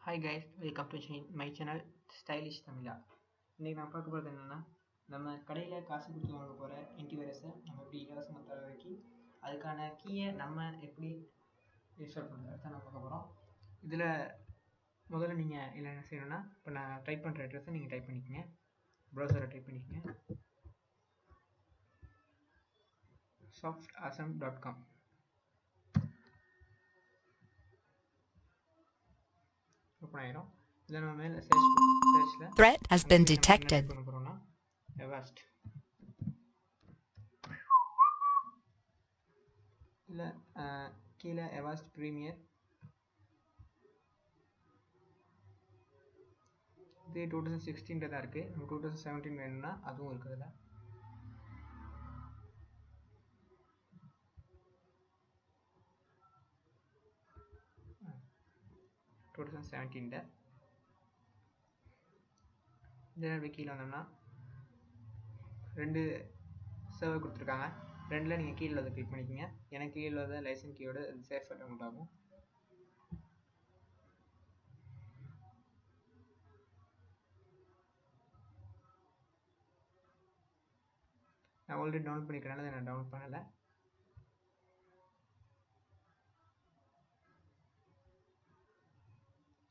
Hi guys, welcome to my channel stylish தமிழா. இன்றைக்கி நான் பார்க்க போகிறது என்னென்னா, நம்ம கடையில் காசு கொடுத்து வாங்க போகிற ஆன்டிவைரஸை நம்ம எப்படி இலவசமாக தர வரைக்கும் அதுக்கான கீயை நம்ம எப்படி இன்ஸ்டால் பண்ணுறது தான் நம்ம பார்க்க போகிறோம். இதில் முதல்ல நீங்கள் என்ன செய்யணும்னா, இப்போ நான் டைப் பண்ணுற அட்ரஸை நீங்கள் டைப் பண்ணிக்கங்க. ப்ரௌசரை டைப் பண்ணிக்கங்க. softawesome.com. ஓப்பன் ஆயிரும். இதில் நம்ம மேலே சர்ச்சில் Threat has been detected. பண்ண போகிறோம்னா Avast இல்லை கீழே Avast ப்ரீமியர். இது 2016 தான் இருக்குது. நம்ம 2017 வேணும்னா அதுவும் இருக்குது. இதில் 2017 இதில் கீழே வந்தோம்னா 2 சர்வர் கொடுத்துருக்காங்க. 2ல் நீங்கள் கீழே அதை கிளிக் பண்ணிக்கோங்க. எனக்கு கீழே உள்ளதை லைசன்ஸ் கீயோட சேஃப் அக்கௌண்ட் ஆகும். நான் ஆல்ரெடி டவுன்லோட் பண்ணிக்கிறனால அதை நான் டவுன்லோட் பண்ணலை.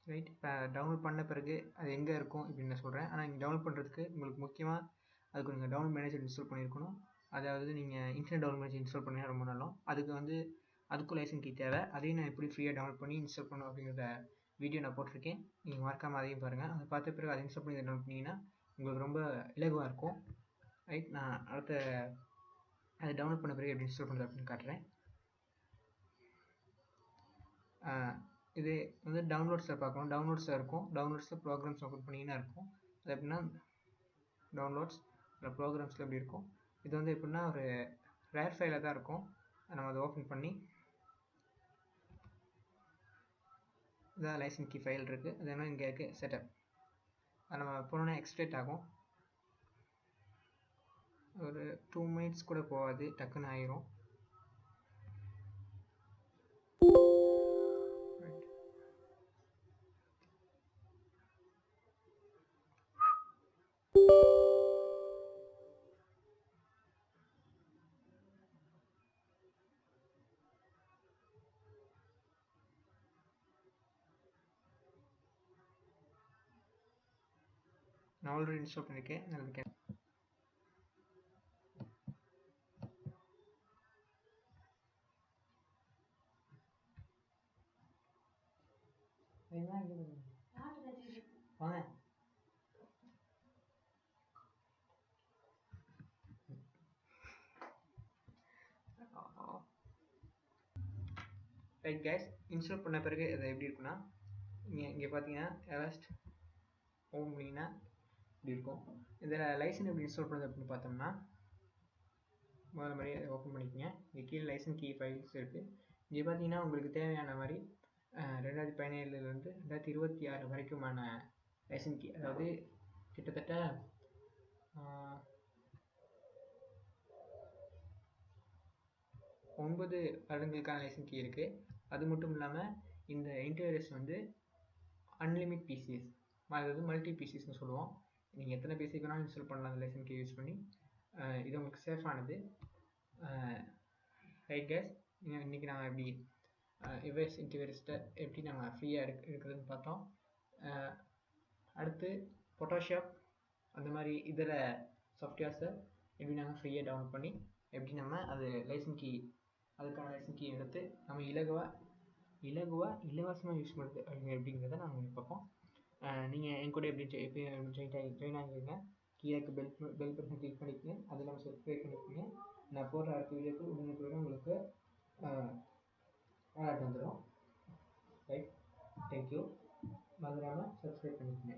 ரைட், இப்போ டவுன்லோட் பண்ண பிறகு அது எங்கே இருக்கும் இப்படின்னு நான் சொல்கிறேன். ஆனால் நீங்கள் டவுன்லோட் பண்ணுறதுக்கு உங்களுக்கு முக்கியமாக அதுக்கு நீங்கள் டவுன்லோட் மேனேஜர் இன்ஸ்டால் பண்ணியிருக்கணும். அதாவது நீங்கள் இன்டர்நெட் டவுன்லோட் மேனேஜர் இன்ஸ்டால் பண்ணிங்கன்னா ரொம்ப நல்லா. அதுக்கும் லைசன்ஸ் கீ தேவை. அதையும் நான் எப்படி ஃப்ரீயாக டவுன்லோட் பண்ணி இன்ஸ்டால் பண்ணணும் அப்படிங்கிற வீடியோ நான் போட்டிருக்கேன். நீங்கள் மறக்காமல் அதையும் பாருங்கள். அதை பார்த்த பிறகு அதை இன்ஸ்டால் பண்ணி டவுன்லோட் பண்ணிங்கன்னா உங்களுக்கு ரொம்ப இலகுவாக இருக்கும். ரைட், நான் அதை டவுன்லோட் பண்ண பிறகு எப்படி இன்ஸ்டால் பண்ணுறது அப்படின்னு காட்டுறேன். இது வந்து டவுன்லோட்ஸில் பார்க்கணும். டவுன்லோட்ஸில் இருக்கும். டவுன்லோட்ஸில் ப்ரோக்ராம்ஸ் ஓப்பன் பண்ணிங்கன்னா இருக்கும். அது எப்படின்னா டவுன்லோட்ஸ் இல்லை ப்ரோக்ராம்ஸில் எப்படி இருக்கும். இது வந்து எப்படின்னா ஒரு ரேர் ஃபைலில் தான் இருக்கும். நம்ம அதை ஓப்பன் பண்ணி இதான் லைசன்ஸ் கீ ஃபைல் இருக்குது. அது என்ன இங்கே இருக்குது செட்டப். அது நம்ம போனோன்னா எக்ஸ்ட்ரேட் ஆகும். ஒரு 2 மினிட்ஸ் கூட போகாது, டக்குன்னு ஆயிரும். நான் ஆல்ரெடி இன்ஸ்டால் பண்ணியிருக்கேன். நல்லது. வாங்க, ரைட் கைஸ், இன்ஸ்டால் பண்ண பிறகு இது எப்படி இருக்குன்னா, இங்கே பார்த்தீங்கன்னா Avast ஓப்பன் பண்ணிங்கன்னா இப்படி இருக்கும். இதில் லைசன்ஸ் எப்படி இன்ஸ்டால் பண்ணுறது அப்படின்னு பார்த்தோம்னா, முதல்ல மாதிரி அதை ஓப்பன் பண்ணிக்கோங்க. இங்கே கீழே லைசன்ஸ் கீ ஃபைல்ஸ் இருக்குது. இங்கே பார்த்தீங்கன்னா உங்களுக்கு தேவையான மாதிரி 2017 2026 வரைக்குமான லைசன்ஸ் கீ, அதாவது கிட்டத்தட்ட 9 வருடங்களுக்கான லைசன்ஸ் கீ இருக்குது. அது மட்டும் இல்லாமல் இந்த ஆன்டிவைரஸ் வந்து அன்லிமிட் பிசிஎஸ், அதாவது மல்டி பிசிஎஸ்னு சொல்லுவோம். நீங்கள் எத்தனை பிசிக்கு வேணாலும் இன்ஸ்டால் பண்ணலாம் அந்த லைசன்ஸ் கீ யூஸ் பண்ணி. இது உங்களுக்கு சேஃபானது. ரைட் கைஸ், இன்றைக்கி நாங்கள் எப்படி Avast ஆன்டிவைரஸ்ட்டை எப்படி நாங்கள் ஃப்ரீயாக எடுக்கிறதுன்னு பார்த்தோம். அடுத்து ஃபோட்டோஷாப் அந்த மாதிரி இதர சாஃப்ட்வேர்ஸை எப்படி நாங்கள் ஃப்ரீயாக டவுன்லோட் பண்ணி எப்படி நம்ம அது அதுக்கான லைசன்ஸ் கீ எடுத்து நம்ம இலவசமாக யூஸ் பண்ணுறது அப்படிங்கிறத நாங்கள் பார்ப்போம். நீங்கள் என் கூட எப்படி ஜாயின் ஆகிருங்க. கீழே பெல் பட்டன் கிளிக் பண்ணிக்கோங்க. அதில் நம்ம சப்ஸ்கிரைப் பண்ணிக்கோங்க. நான் போடுற அடுத்த வீடியோக்கு உங்களுக்கு வந்துடும். Right, thank you. மறந்துடாமல் சப்ஸ்கிரைப் பண்ணிக்கோங்க.